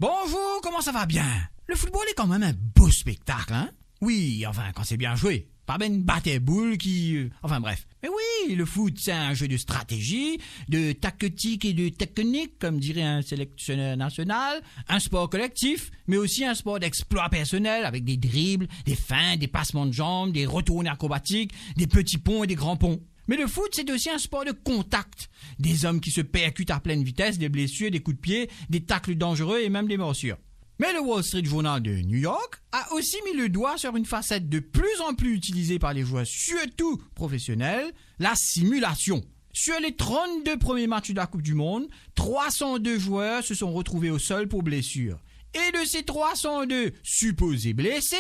Bonjour, comment ça va bien? Le football est quand même un beau spectacle, hein? Oui, enfin, quand c'est bien joué. Pas ben batte-boule qui... Enfin bref. Mais oui, le foot, c'est un jeu de stratégie, de tactique et de technique, comme dirait un sélectionneur national, un sport collectif, mais aussi un sport d'exploit personnel, avec des dribbles, des feintes, des passements de jambes, des retournées acrobatiques, des petits ponts et des grands ponts. Mais le foot, c'est aussi un sport de contact. Des hommes qui se percutent à pleine vitesse, des blessures, des coups de pied, des tacles dangereux et même des morsures. Mais le Wall Street Journal de New York a aussi mis le doigt sur une facette de plus en plus utilisée par les joueurs, surtout professionnels, la simulation. Sur les 32 premiers matchs de la Coupe du Monde, 302 joueurs se sont retrouvés au sol pour blessure. Et de ces 302 supposés blessés,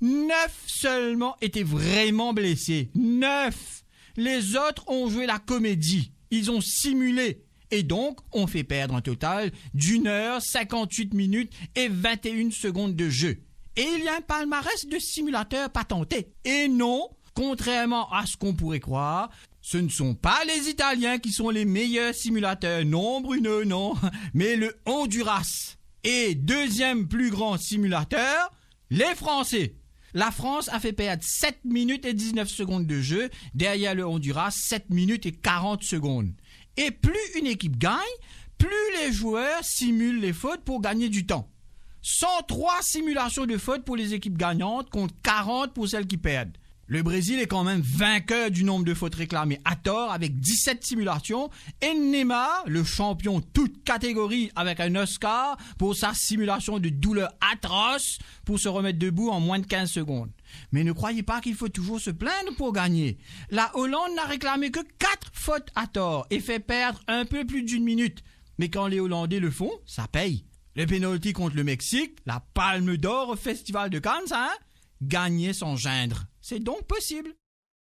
9 seulement étaient vraiment blessés. 9! Les autres ont joué la comédie. Ils ont simulé. Et donc, on fait perdre un total d'1 heure, 58 minutes et 21 secondes de jeu. Et il y a un palmarès de simulateurs patentés. Et non, contrairement à ce qu'on pourrait croire, ce ne sont pas les Italiens qui sont les meilleurs simulateurs. Non, Bruno, non. Mais le Honduras. Et deuxième plus grand simulateur, les Français. La France a fait perdre 7 minutes et 19 secondes de jeu. Derrière le Honduras, 7 minutes et 40 secondes. Et plus une équipe gagne, plus les joueurs simulent les fautes pour gagner du temps. 103 simulations de fautes pour les équipes gagnantes contre 40 pour celles qui perdent. Le Brésil est quand même vainqueur du nombre de fautes réclamées à tort avec 17 simulations et Neymar, le champion toute catégorie avec un Oscar pour sa simulation de douleur atroce pour se remettre debout en moins de 15 secondes. Mais ne croyez pas qu'il faut toujours se plaindre pour gagner. La Hollande n'a réclamé que 4 fautes à tort et fait perdre un peu plus d'1 minute. Mais quand les Hollandais le font, ça paye. Le pénalty contre le Mexique, la palme d'or au Festival de Cannes, hein? Gagner sans geindre. C'est donc possible.